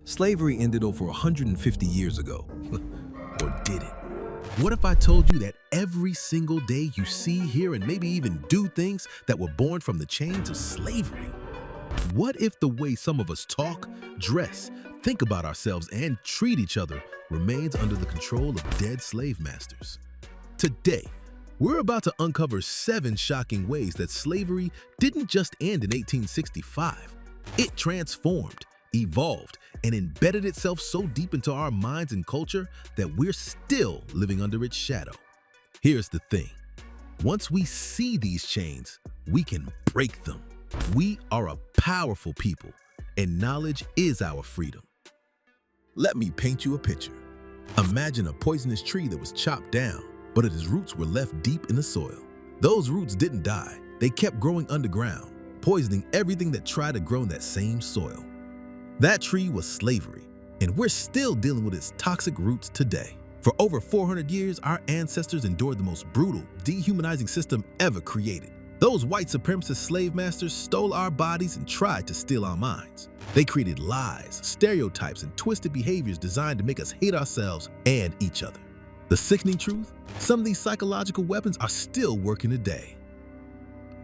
Slavery ended over 150 years ago. Or did it? What if I told you that every single day you see, hear, and maybe even do things that were born from the chains of slavery? What if the way some of us talk, dress, think about ourselves, and treat each other remains under the control of dead slave masters? Today, we're about to uncover 7 shocking ways that slavery didn't just end in 1865. It transformed, evolved, and embedded itself so deep into our minds and culture that we're still living under its shadow. Here's the thing. Once we see these chains, we can break them. We are a powerful people, and knowledge is our freedom. Let me paint you a picture. Imagine a poisonous tree that was chopped down, but its roots were left deep in the soil. Those roots didn't die. They kept growing underground, poisoning everything that tried to grow in that same soil. That tree was slavery, and we're still dealing with its toxic roots today. For over 400 years, our ancestors endured the most brutal, dehumanizing system ever created. Those white supremacist slave masters stole our bodies and tried to steal our minds. They created lies, stereotypes, and twisted behaviors designed to make us hate ourselves and each other. The sickening truth? Some of these psychological weapons are still working today.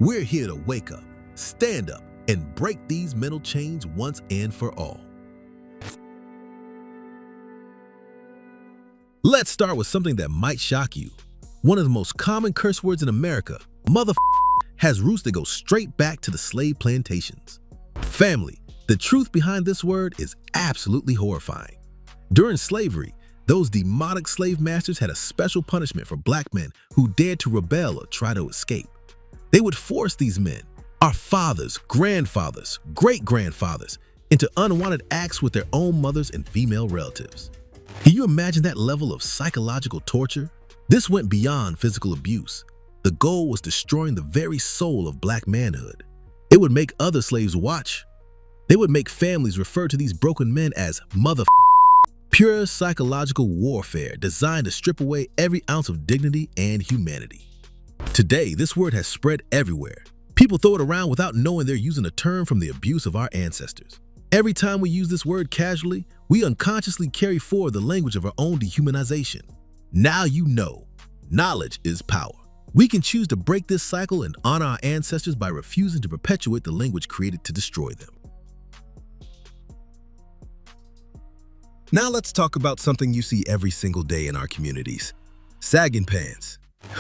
We're here to wake up, stand up, and break these mental chains once and for all. Let's start with something that might shock you. One of the most common curse words in America, mother has roots that go straight back to the slave plantations. Family, the truth behind this word is absolutely horrifying. During slavery, those demonic slave masters had a special punishment for black men who dared to rebel or try to escape. They would force these men, our fathers, grandfathers, great-grandfathers, into unwanted acts with their own mothers and female relatives. Can you imagine that level of psychological torture? This went beyond physical abuse. The goal was destroying the very soul of black manhood. It would make other slaves watch. They would make families refer to these broken men as mother. Pure psychological warfare designed to strip away every ounce of dignity and humanity. Today, this word has spread everywhere. People throw it around without knowing they're using a term from the abuse of our ancestors. Every time we use this word casually, we unconsciously carry forward the language of our own dehumanization. Now you know, knowledge is power. We can choose to break this cycle and honor our ancestors by refusing to perpetuate the language created to destroy them. Now let's talk about something you see every single day in our communities. Sagging pants.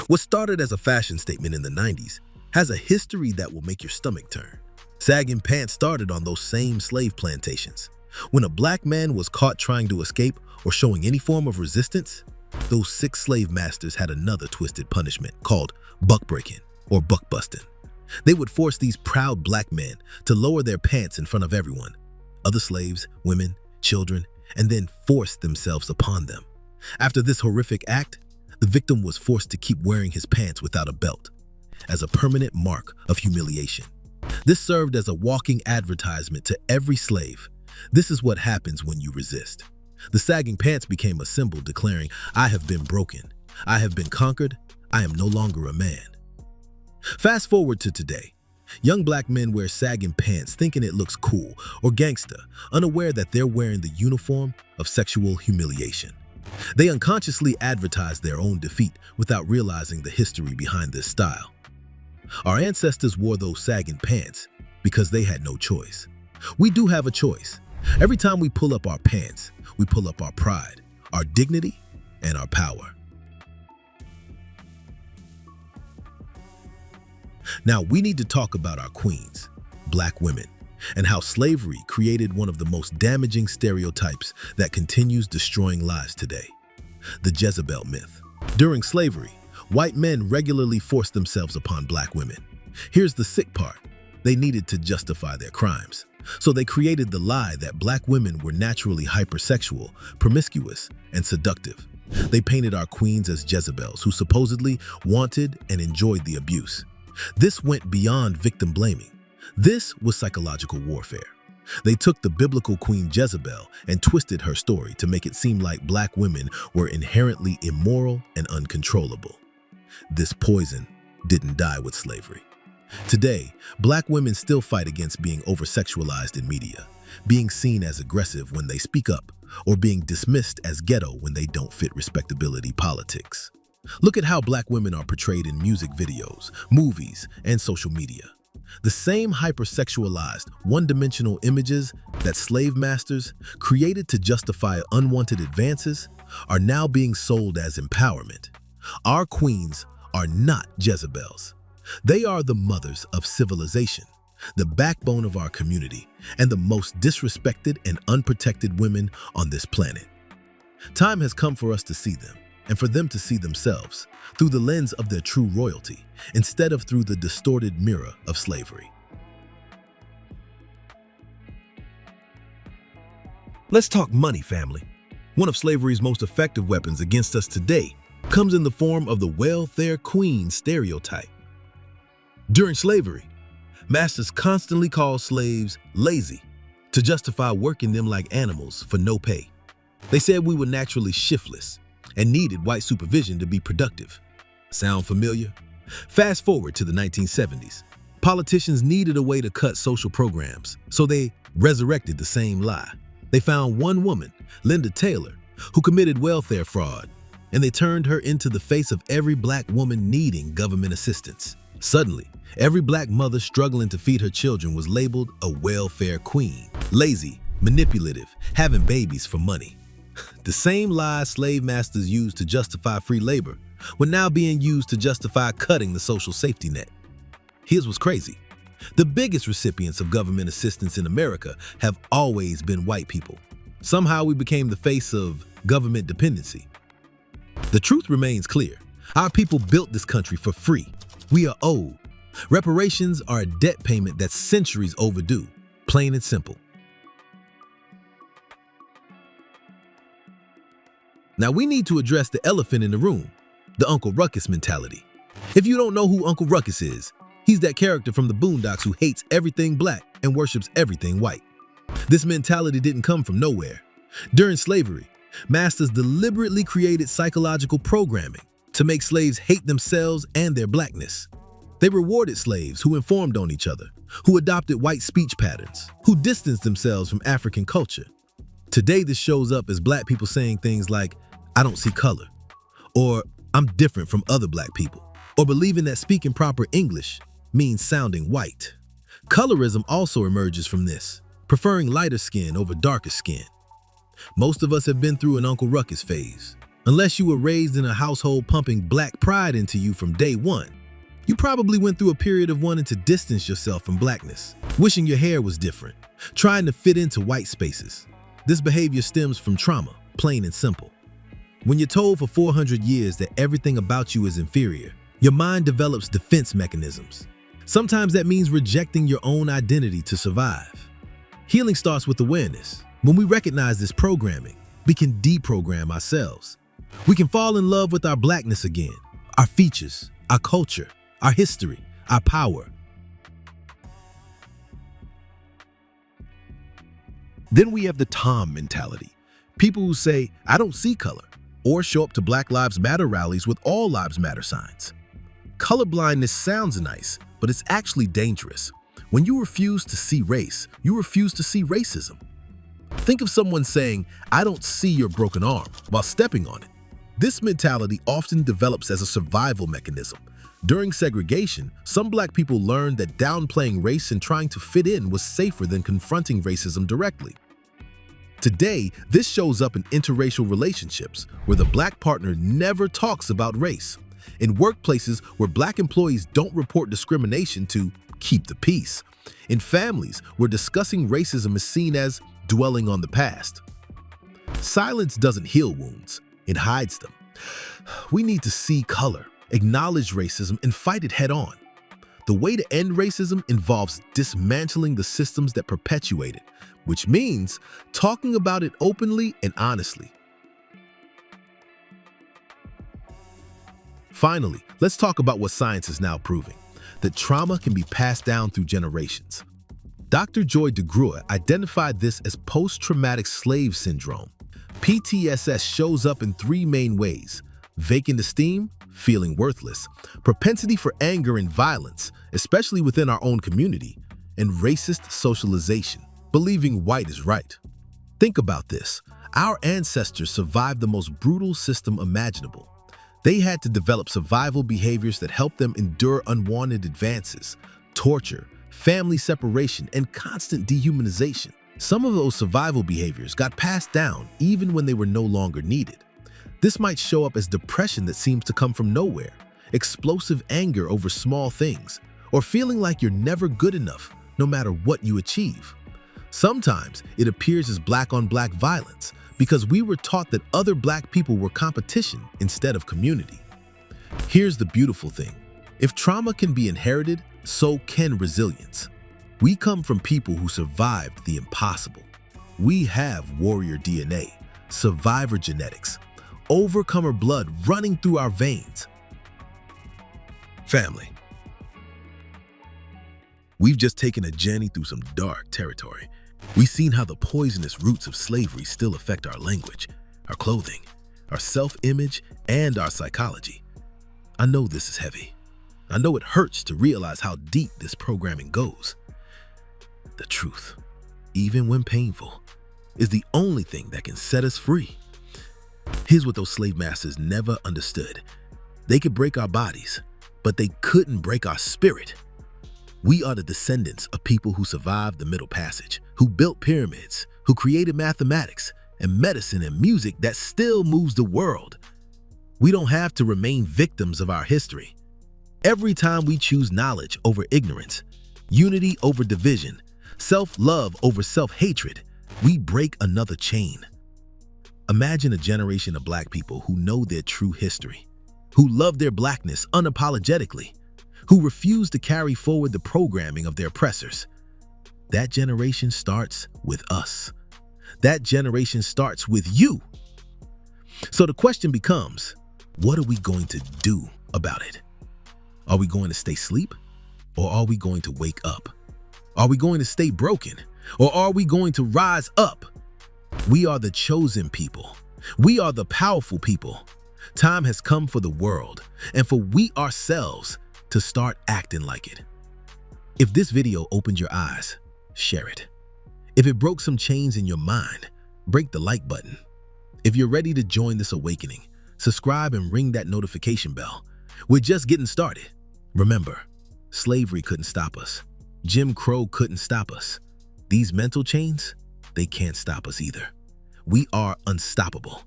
What started as a fashion statement in the 90s has a history that will make your stomach turn. Sagging pants started on those same slave plantations. When a black man was caught trying to escape or showing any form of resistance, those 6 slave masters had another twisted punishment called buck-breaking or buck-busting. They would force these proud black men to lower their pants in front of everyone, other slaves, women, children, and then force themselves upon them. After this horrific act, the victim was forced to keep wearing his pants without a belt, as a permanent mark of humiliation. This served as a walking advertisement to every slave. This is what happens when you resist. The sagging pants became a symbol declaring, "I have been broken. I have been conquered. I am no longer a man." Fast forward to today. Young black men wear sagging pants thinking it looks cool or gangsta, unaware that they're wearing the uniform of sexual humiliation. They unconsciously advertise their own defeat without realizing the history behind this style. Our ancestors wore those sagging pants because they had no choice. We do have a choice. Every time we pull up our pants, we pull up our pride, our dignity, and our power. Now, we need to talk about our queens, black women, and how slavery created one of the most damaging stereotypes that continues destroying lives today: the Jezebel myth. During slavery, white men regularly forced themselves upon black women. Here's the sick part: they needed to justify their crimes. So they created the lie that black women were naturally hypersexual, promiscuous, and seductive. They painted our queens as Jezebels who supposedly wanted and enjoyed the abuse. This went beyond victim blaming. This was psychological warfare. They took the biblical Queen Jezebel and twisted her story to make it seem like black women were inherently immoral and uncontrollable. This poison didn't die with slavery. Today, black women still fight against being over-sexualized in media. being seen as aggressive when they speak up, or being dismissed as ghetto when they don't fit respectability politics. Look at how black women are portrayed in music videos, movies, and social media. The same hypersexualized, one-dimensional images that slave masters created to justify unwanted advances are now being sold as empowerment. Our queens are not Jezebels. They are the mothers of civilization, the backbone of our community, and the most disrespected and unprotected women on this planet. Time has come for us to see them, and for them to see themselves through the lens of their true royalty, instead of through the distorted mirror of slavery. Let's talk money, family. One of slavery's most effective weapons against us today comes in the form of the welfare queen stereotype. During slavery, masters constantly called slaves lazy to justify working them like animals for no pay. They said we were naturally shiftless and needed white supervision to be productive. Sound familiar? Fast forward to the 1970s. Politicians needed a way to cut social programs, so they resurrected the same lie. They found one woman, Linda Taylor, who committed welfare fraud, and they turned her into the face of every black woman needing government assistance. Suddenly, every black mother struggling to feed her children was labeled a welfare queen, lazy, manipulative, having babies for money. The same lies slave masters used to justify free labor were now being used to justify cutting the social safety net. Here's what's crazy. The biggest recipients of government assistance in America have always been white people. Somehow we became the face of government dependency. The truth remains clear. Our people built this country for free. We are owed. Reparations are a debt payment that's centuries overdue, plain and simple. Now we need to address the elephant in the room, the Uncle Ruckus mentality. If you don't know who Uncle Ruckus is, he's that character from the Boondocks who hates everything black and worships everything white. This mentality didn't come from nowhere. During slavery, masters deliberately created psychological programming to make slaves hate themselves and their blackness. They rewarded slaves who informed on each other, who adopted white speech patterns, who distanced themselves from African culture. Today, this shows up as black people saying things like, "I don't see color," or "I'm different from other black people," or believing that speaking proper English means sounding white. Colorism also emerges from this, preferring lighter skin over darker skin. Most of us have been through an Uncle Ruckus phase. Unless you were raised in a household pumping black pride into you from day one, you probably went through a period of wanting to distance yourself from blackness, wishing your hair was different, trying to fit into white spaces. This behavior stems from trauma, plain and simple. When you're told for 400 years that everything about you is inferior, your mind develops defense mechanisms. Sometimes that means rejecting your own identity to survive. Healing starts with awareness. When we recognize this programming, we can deprogram ourselves. We can fall in love with our blackness again, our features, our culture, our history, our power. Then we have the Tom mentality. People who say, "I don't see color," or show up to Black Lives Matter rallies with All Lives Matter signs. Colorblindness sounds nice, but it's actually dangerous. When you refuse to see race, you refuse to see racism. Think of someone saying, "I don't see your broken arm," while stepping on it. This mentality often develops as a survival mechanism. During segregation, some black people learned that downplaying race and trying to fit in was safer than confronting racism directly. Today, this shows up in interracial relationships where the black partner never talks about race, in workplaces where black employees don't report discrimination to keep the peace, in families where discussing racism is seen as dwelling on the past. Silence doesn't heal wounds, it hides them. We need to see color, acknowledge racism, and fight it head on. The way to end racism involves dismantling the systems that perpetuate it, which means talking about it openly and honestly. Finally, let's talk about what science is now proving, that trauma can be passed down through generations. Dr. Joy DeGruy identified this as post-traumatic slave syndrome. PTSS shows up in three main ways: vacant esteem, feeling worthless, propensity for anger and violence, especially within our own community, and racist socialization. believing white is right. Think about this. Our ancestors survived the most brutal system imaginable. They had to develop survival behaviors that helped them endure unwanted advances, torture, family separation, and constant dehumanization. Some of those survival behaviors got passed down even when they were no longer needed. This might show up as depression that seems to come from nowhere, explosive anger over small things, or feeling like you're never good enough no matter what you achieve. Sometimes it appears as black-on-black violence because we were taught that other black people were competition instead of community. Here's the beautiful thing. If trauma can be inherited, so can resilience. We come from people who survived the impossible. We have warrior DNA, survivor genetics, overcomer blood running through our veins. Family. We've just taken a journey through some dark territory. We've seen how the poisonous roots of slavery still affect our language, our clothing, our self-image, and our psychology. I know this is heavy. I know it hurts to realize how deep this programming goes. The truth, even when painful, is the only thing that can set us free. Here's what those slave masters never understood. They could break our bodies, but they couldn't break our spirit. We are the descendants of people who survived the Middle Passage, who built pyramids, who created mathematics and medicine and music that still moves the world. We don't have to remain victims of our history. Every time we choose knowledge over ignorance, unity over division, self-love over self-hatred, we break another chain. Imagine a generation of black people who know their true history, who love their blackness unapologetically, who refuse to carry forward the programming of their oppressors. That generation starts with us. That generation starts with you. So the question becomes, what are we going to do about it? Are we going to stay asleep, or are we going to wake up? Are we going to stay broken, or are we going to rise up? We are the chosen people. We are the powerful people. Time has come for the world and for we ourselves to start acting like it. If this video opened your eyes, share it. If it broke some chains in your mind, break the like button. If you're ready to join this awakening, subscribe and ring that notification bell. We're just getting started. Remember, slavery couldn't stop us. Jim Crow couldn't stop us. These mental chains, they can't stop us either. We are unstoppable.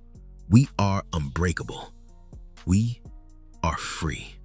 We are unbreakable. We are free.